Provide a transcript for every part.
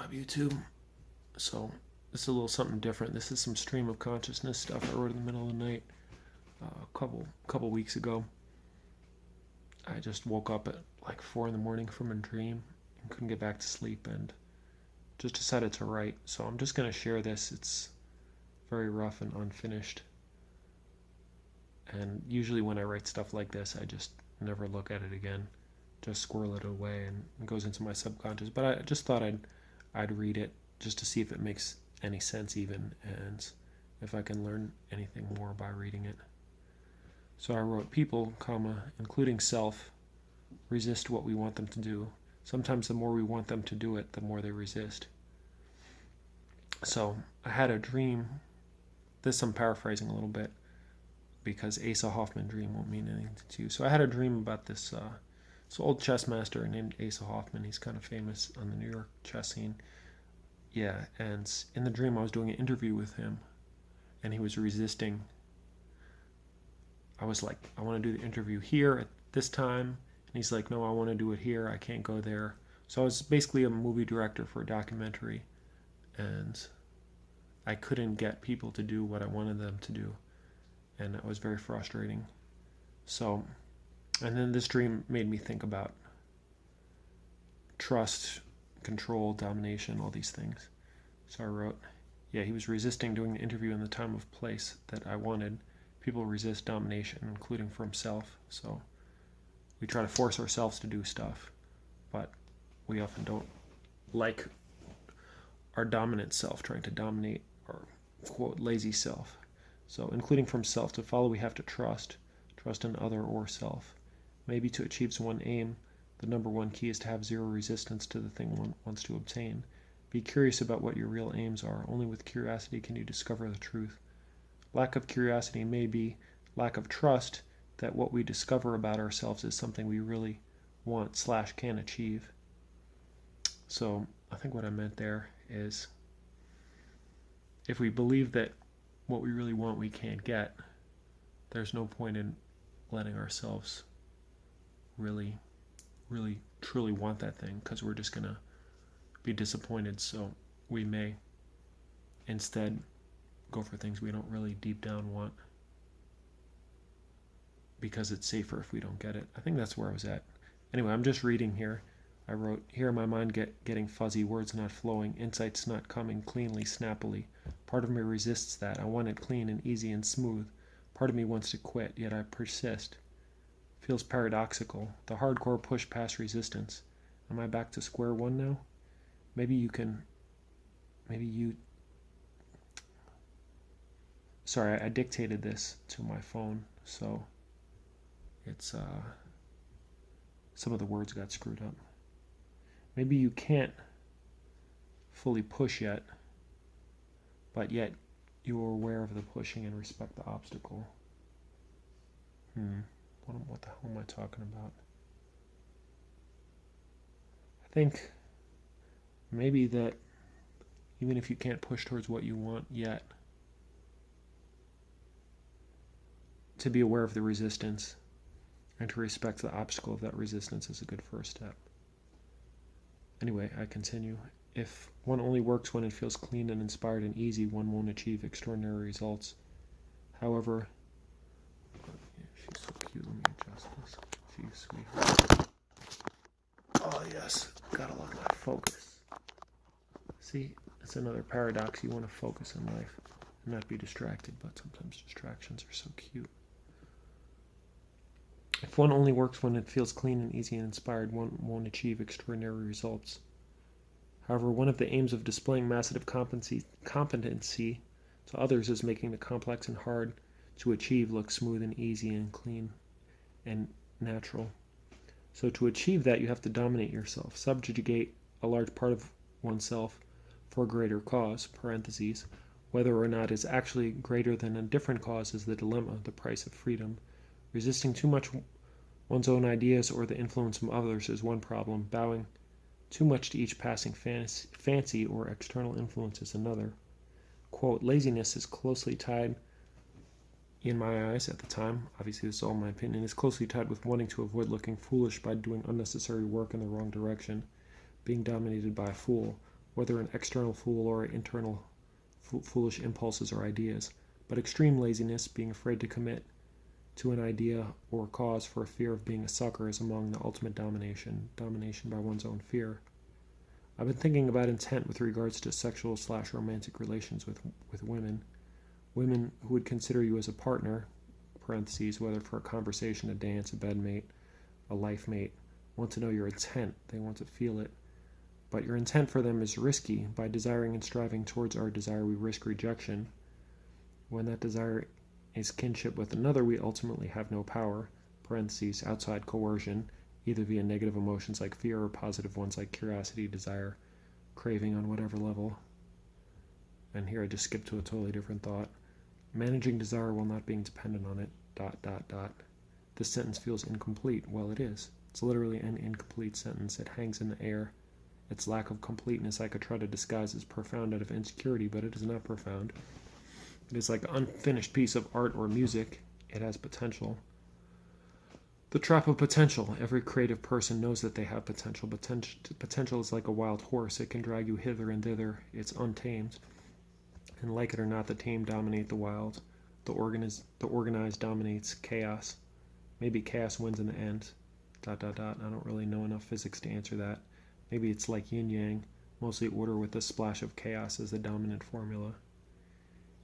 up, YouTube? So, this is a little something different. This is some stream of consciousness stuff I wrote in the middle of the night a couple weeks ago. I just woke up at like 4 in the morning from a dream and couldn't get back to sleep and just decided to write. So I'm just going to share this. It's very rough and unfinished. And usually when I write stuff like this, I just never look at it again. Just squirrel it away and it goes into my subconscious. But I just thought I'd read it just to see if it makes any sense even, and if I can learn anything more by reading it. So I wrote, people, including self, resist what we want them to do. Sometimes the more we want them to do it, the more they resist. So I had a dream. This I'm paraphrasing a little bit because Asa Hoffman dream won't mean anything to you. So I had a dream about this old chess master named Asa Hoffman. He's kind of famous on the New York chess scene. Yeah, and in the dream I was doing an interview with him, and he was resisting. I was like, I want to do the interview here at this time, and he's like, no, I want to do it here. I can't go there. So I was basically a movie director for a documentary, and I couldn't get people to do what I wanted them to do, and that was very frustrating. So, and then this dream made me think about trust, control, domination, all these things. So I wrote, yeah, he was resisting doing the interview in the time of place that I wanted. People resist domination, including from self. So we try to force ourselves to do stuff, but we often don't like our dominant self trying to dominate our, quote, lazy self. So including from self, to follow we have to trust an other or self. Maybe to achieve one aim, the number one key is to have zero resistance to the thing one wants to obtain. Be curious about what your real aims are. Only with curiosity can you discover the truth. Lack of curiosity may be lack of trust that what we discover about ourselves is something we really want / can achieve. So I think what I meant there is, if we believe that what we really want we can't get, there's no point in letting ourselves really truly want that thing, because we're just going to be disappointed. So we may instead go for things we don't really deep down want because it's safer if we don't get it. I think that's where I was at. Anyway, I'm just reading here. I wrote, here my mind getting fuzzy, words not flowing, insights not coming cleanly, snappily. Part of me resists that. I want it clean and easy and smooth. Part of me wants to quit, yet I persist. Feels paradoxical. The hardcore push past resistance. Am I back to square one now? Sorry, I dictated this to my phone, so it's some of the words got screwed up. Maybe you can't fully push yet, but yet you are aware of the pushing and respect the obstacle. What the hell am I talking about? I think maybe that even if you can't push towards what you want yet, to be aware of the resistance and to respect the obstacle of that resistance is a good first step. Anyway, I continue. If one only works when it feels clean and inspired and easy, one won't achieve extraordinary results. However, she's so cute. Let me adjust this. She's sweet. Oh yes, gotta love my focus. See, it's another paradox. You want to focus in life and not be distracted, but sometimes distractions are so cute. If one only works when it feels clean and easy and inspired, one won't achieve extraordinary results. However, one of the aims of displaying massive competency to others is making the complex and hard to achieve look smooth and easy and clean and natural. So to achieve that, you have to dominate yourself, subjugate a large part of oneself for a greater cause, parentheses. Whether or not is actually greater than a different cause is the dilemma, the price of freedom. Resisting too much one's own ideas or the influence from others is one problem. Bowing too much to each passing fancy or external influence is another. Quote, laziness is closely tied, in my eyes at the time, obviously this is all my opinion, is closely tied with wanting to avoid looking foolish by doing unnecessary work in the wrong direction, being dominated by a fool. whether an external fool or internal foolish impulses or ideas. But extreme laziness, being afraid to commit to an idea or cause for fear of being a sucker, is among the ultimate domination by one's own fear. I've been thinking about intent with regards to sexual/romantic relations with women. Women who would consider you as a partner, parentheses, whether for a conversation, a dance, a bedmate, a life mate, want to know your intent. They want to feel it. But your intent for them is risky. By desiring and striving towards our desire, we risk rejection. When that desire is kinship with another, we ultimately have no power, parentheses, outside coercion, either via negative emotions like fear or positive ones like curiosity, desire, craving on whatever level. And here I just skipped to a totally different thought. Managing desire while not being dependent on it, ... This sentence feels incomplete. Well, it is. It's literally an incomplete sentence. It hangs in the air. Its lack of completeness I could try to disguise as profound out of insecurity, but it is not profound. It is like an unfinished piece of art or music. It has potential. The trap of potential. Every creative person knows that they have potential. Potential is like a wild horse. It can drag you hither and thither. It's untamed. And like it or not, the tame dominate the wild. The organized dominates chaos. Maybe chaos wins in the end. ... I don't really know enough physics to answer that. Maybe it's like yin-yang, mostly order with a splash of chaos as the dominant formula.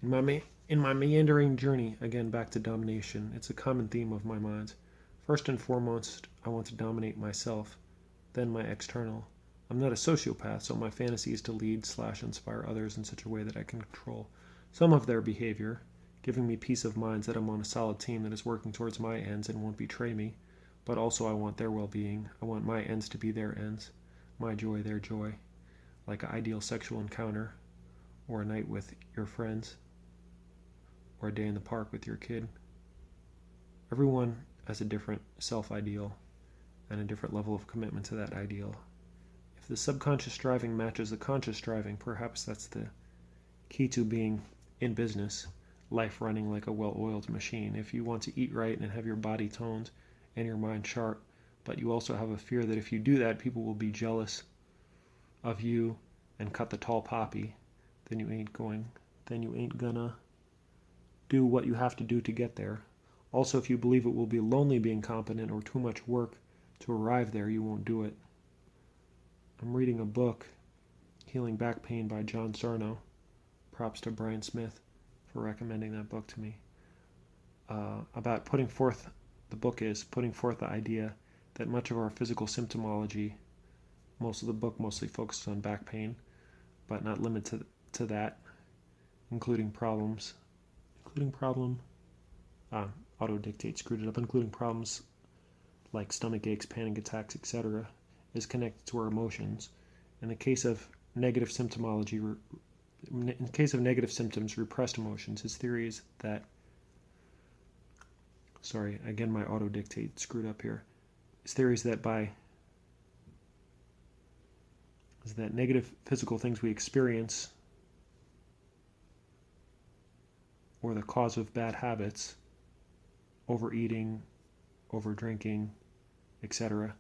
In my meandering journey, again back to domination, it's a common theme of my mind. First and foremost, I want to dominate myself, then my external. I'm not a sociopath, so my fantasy is to lead/inspire others in such a way that I can control some of their behavior, giving me peace of mind that I'm on a solid team that is working towards my ends and won't betray me. But also I want their well-being. I want my ends to be their ends, my joy their joy, like an ideal sexual encounter, or a night with your friends, or a day in the park with your kid. Everyone has a different self-ideal and a different level of commitment to that ideal. If the subconscious striving matches the conscious striving, perhaps that's the key to being in business, life running like a well-oiled machine. If you want to eat right and have your body toned and your mind sharp, but you also have a fear that if you do that, people will be jealous of you and cut the tall poppy, then you ain't gonna do what you have to do to get there. Also, if you believe it will be lonely being competent or too much work to arrive there, you won't do it. I'm reading a book, Healing Back Pain by John Sarno. Props to Brian Smith for recommending that book to me. About putting forth the idea that much of our physical symptomology, most of the book mostly focuses on back pain, but not limited to that, including problems, auto-dictate screwed it up, including problems like stomach aches, panic attacks, etc., is connected to our emotions. In the case of negative symptoms, repressed emotions, his theory is that, my auto-dictate screwed up here. His theory is that negative physical things we experience, or the cause of bad habits, overeating, overdrinking, etc.,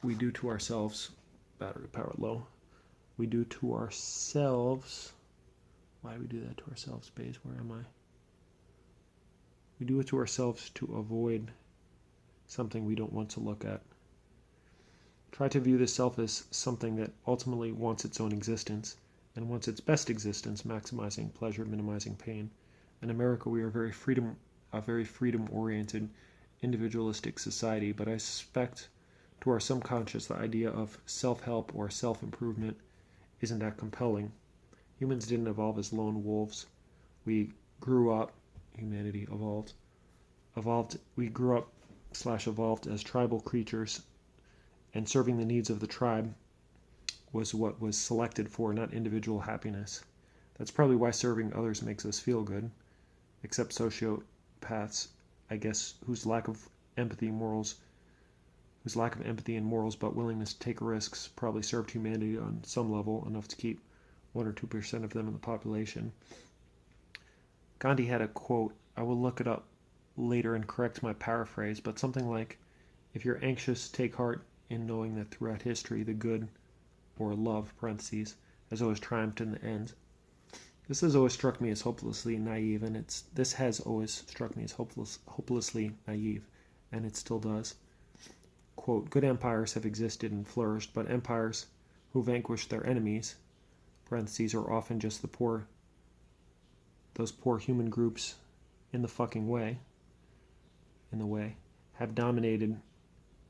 we do to ourselves, battery power low, we do to ourselves, why do we do that to ourselves, Baze, where am I? We do it to ourselves to avoid something we don't want to look at. Try to view the self as something that ultimately wants its own existence, and wants its best existence, maximizing pleasure, minimizing pain. In America, we are a very freedom-oriented, individualistic society, but I suspect to our subconscious the idea of self-help or self-improvement isn't that compelling. Humans didn't evolve as lone wolves. We grew up, humanity evolved. We grew up / evolved as tribal creatures, and serving the needs of the tribe was what was selected for, not individual happiness. That's probably why serving others makes us feel good, except sociopaths, I guess, whose lack of empathy and morals but willingness to take risks probably served humanity on some level, enough to keep 1 or 2% of them in the population. Gandhi had a quote, I will look it up later and correct my paraphrase, but something like, if you're anxious, take heart in knowing that throughout history the good or love, parentheses, has always triumphed in the end. This has always struck me as hopelessly naive, and this has always struck me as hopelessly naive, and it still does. Quote, good empires have existed and flourished, but empires who vanquish their enemies, parentheses, are often just those poor human groups in the way, have dominated,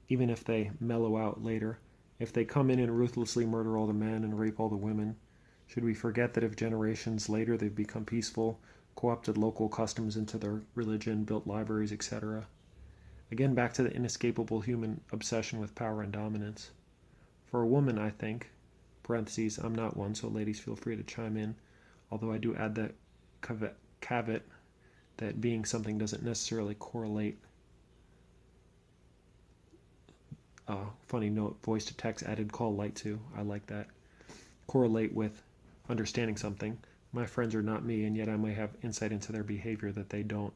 even if they mellow out later. If they come in and ruthlessly murder all the men and rape all the women, should we forget that if generations later they've become peaceful, co-opted local customs into their religion, built libraries, etc.? Again, back to the inescapable human obsession with power and dominance. For a woman, I think, parentheses, I'm not one, so ladies feel free to chime in, although I do add that caveat that being something doesn't necessarily correlate. Funny note, voice to text added call light to. I like that. Correlate with understanding something. My friends are not me, and yet I may have insight into their behavior that they don't.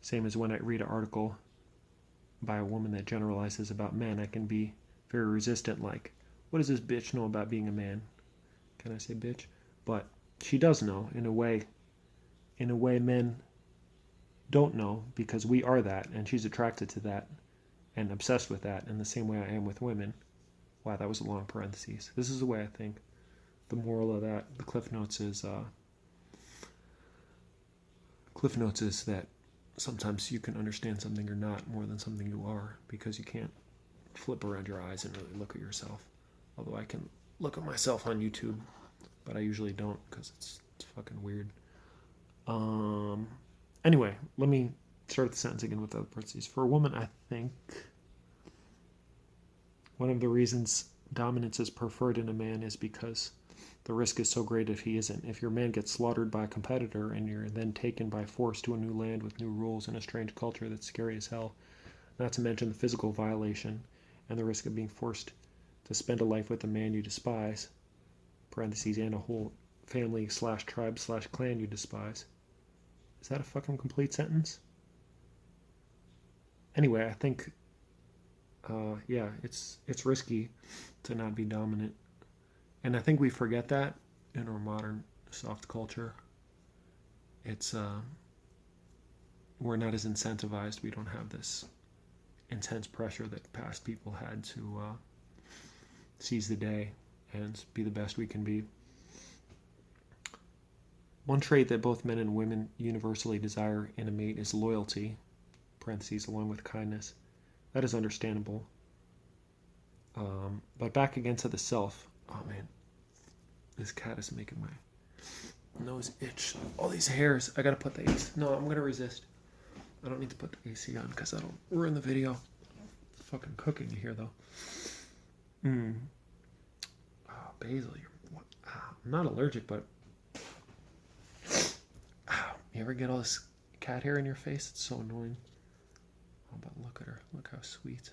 Same as when I read an article by a woman that generalizes about men, I can be very resistant, like, what does this bitch know about being a man? Can I say bitch? But she does know, in a way men don't know, because we are that, and she's attracted to that and obsessed with that in the same way I am with women. Wow, that was a long parenthesis. This is the way I think. The moral of that, the Cliff Notes is that sometimes you can understand something you're not more than something you are, because you can't flip around your eyes and really look at yourself. Although I can look at myself on YouTube, but I usually don't because it's fucking weird. Anyway, let me start the sentence again with the other parentheses. For a woman, I think one of the reasons dominance is preferred in a man is because the risk is so great if he isn't. If your man gets slaughtered by a competitor and you're then taken by force to a new land with new rules and a strange culture that's scary as hell, not to mention the physical violation and the risk of being forced to spend a life with a man you despise, parentheses, and a whole family/tribe/clan you despise. Is that a fucking complete sentence? Anyway, I think, it's risky to not be dominant. And I think we forget that in our modern soft culture. It's, we're not as incentivized. We don't have this intense pressure that past people had to seize the day and be the best we can be. One trait that both men and women universally desire in a mate is loyalty, parentheses, along with kindness. That is understandable. But back again to the self. Oh man, this cat is making my nose itch. All these hairs. I gotta put the AC. No, I'm gonna resist. I don't need to put the AC on because that'll ruin the video. It's fucking cooking here though. Oh, basil. I'm not allergic, but you ever get all this cat hair in your face? It's so annoying. Oh, but look at her. Look how sweet.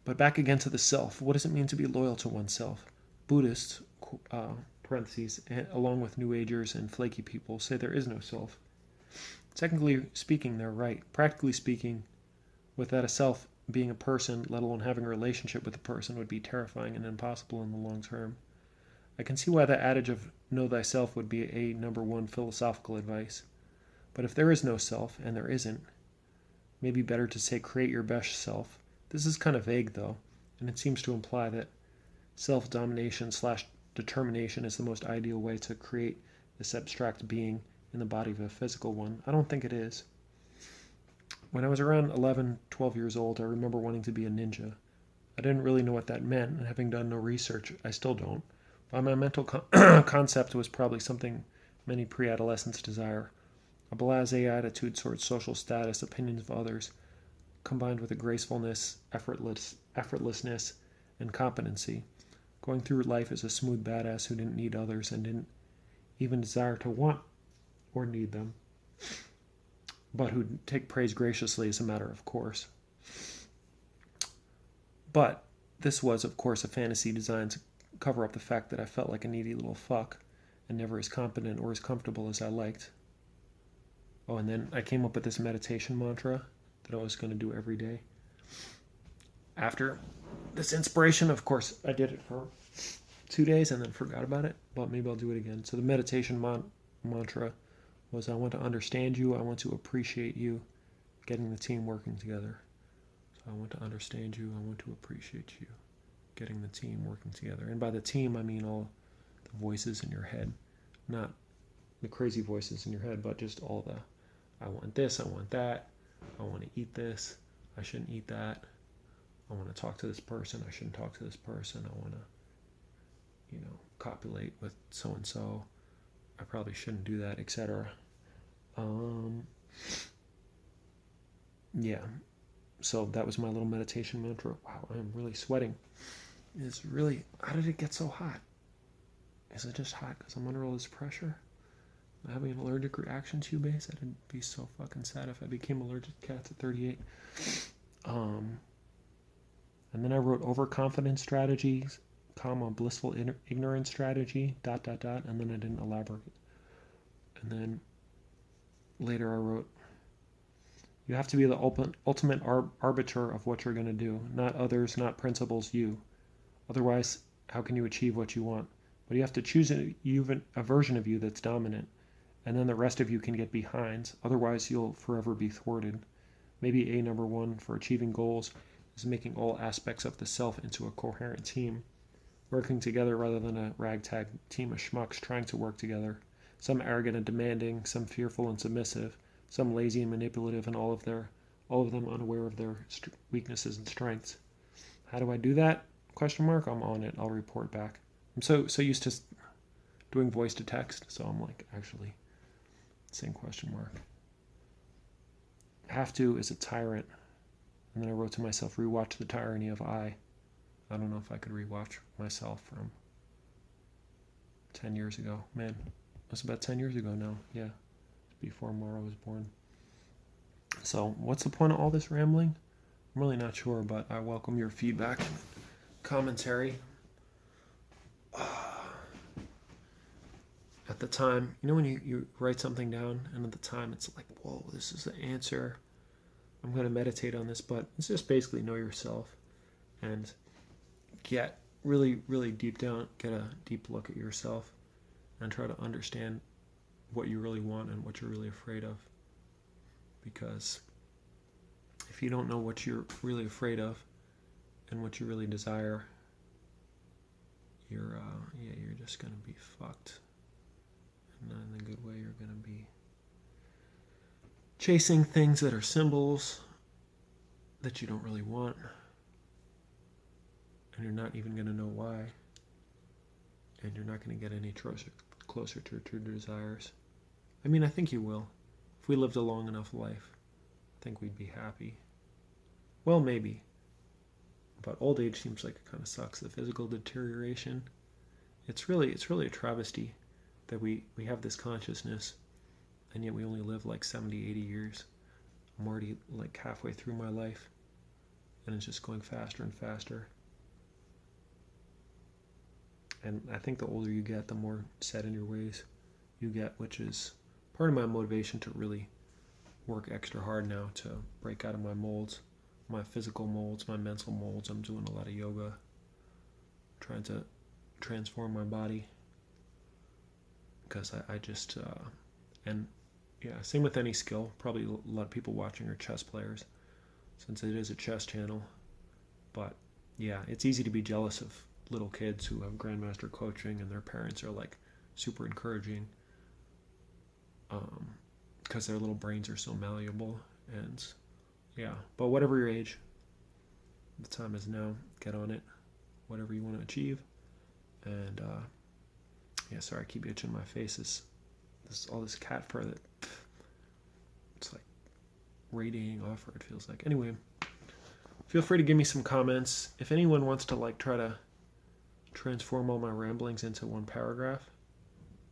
But back again to the self. What does it mean to be loyal to oneself? Buddhists, parentheses, along with New Agers and flaky people, say there is no self. Technically speaking, they're right. Practically speaking, without a self, being a person, let alone having a relationship with a person, would be terrifying and impossible in the long term. I can see why the adage of know thyself would be a number one philosophical advice. But if there is no self, and there isn't, maybe better to say create your best self. This is kind of vague though, and it seems to imply that self-domination/determination is the most ideal way to create this abstract being in the body of a physical one. I don't think it is. When I was around 11, 12 years old, I remember wanting to be a ninja. I didn't really know what that meant, and having done no research, I still don't. But my mental concept was probably something many pre-adolescents desire. A blasé attitude towards social status, opinions of others, combined with a gracefulness, effortlessness, and competency. Going through life as a smooth badass who didn't need others and didn't even desire to want or need them, but who'd take praise graciously as a matter of course. But this was, of course, a fantasy designed to cover up the fact that I felt like a needy little fuck and never as competent or as comfortable as I liked. Oh, and then I came up with this meditation mantra that I was going to do every day. after this inspiration, of course, I did it for 2 days and then forgot about it, but maybe I'll do it again. So the meditation mantra was, I want to understand you, I want to appreciate you, getting the team working together. So I want to understand you, I want to appreciate you, getting the team working together. And by the team, I mean all the voices in your head, not the crazy voices in your head, but just all the, I want this, I want that, I want to eat this, I shouldn't eat that, I want to talk to this person, I shouldn't talk to this person, I want to, copulate with so-and-so, I probably shouldn't do that, etc. Yeah, so that was my little meditation mantra. Wow, I'm really sweating. It's really, how did it get so hot? Is it just hot because I'm under all this pressure? Am I having an allergic reaction to base? I'd be so fucking sad if I became allergic to cats at 38. And then I wrote overconfidence strategies, blissful ignorance strategy, ... and then I didn't elaborate. And then later I wrote, you have to be the ultimate arbiter of what you're going to do, not others, not principles, you. Otherwise, how can you achieve what you want? But you have to choose a version of you that's dominant, and then the rest of you can get behind. Otherwise, you'll forever be thwarted. Maybe number one for achieving goals is making all aspects of the self into a coherent team, working together rather than a ragtag team of schmucks trying to work together. Some arrogant and demanding, some fearful and submissive, some lazy and manipulative, and all of them unaware of their weaknesses and strengths. How do I do that? ? I'm on it. I'll report back. I'm so used to doing voice to text, so I'm like actually saying ? Have to is a tyrant. And then I wrote to myself, rewatch the tyranny of I. I don't know if I could rewatch myself from 10 years ago. Man, that's about 10 years ago now. Yeah, before Mara was born. So what's the point of all this rambling? I'm really not sure, but I welcome your feedback and commentary. At the time, when you write something down, and at the time it's like, whoa, this is the answer. I'm going to meditate on this, but it's just basically know yourself and get really, really deep down, get a deep look at yourself and try to understand what you really want and what you're really afraid of. Because if you don't know what you're really afraid of and what you really desire, you're just going to be fucked. And not in a good way. You're going to be chasing things that are symbols that you don't really want, and you're not even going to know why, and you're not going to get any closer to your true desires. I mean, I think you will. If we lived a long enough life, I think we'd be happy. Well, maybe. But old age seems like it kind of sucks. The physical deterioration. It's really a travesty that we have this consciousness, and yet we only live like 70, 80 years. I'm already like halfway through my life, and it's just going faster and faster. And I think the older you get, the more set in your ways you get, which is part of my motivation to really work extra hard now to break out of my molds, my physical molds, my mental molds. I'm doing a lot of yoga, trying to transform my body, because I just, and yeah, same with any skill. Probably a lot of people watching are chess players, since it is a chess channel. But yeah, it's easy to be jealous of little kids who have grandmaster coaching and their parents are like super encouraging, because their little brains are so malleable. And yeah, but whatever your age, the time is now. Get on it, whatever you want to achieve. And yeah, sorry, I keep itching my face. This all this cat fur that it's like radiating off her, it feels like. Anyway, feel free to give me some comments. If anyone wants to like try to transform all my ramblings into one paragraph,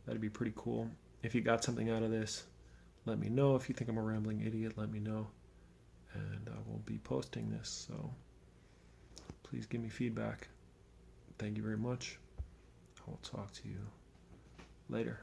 that'd be pretty cool. If you got something out of this, let me know. If you think I'm a rambling idiot, let me know. And I will be posting this, so please give me feedback. Thank you very much. I will talk to you later.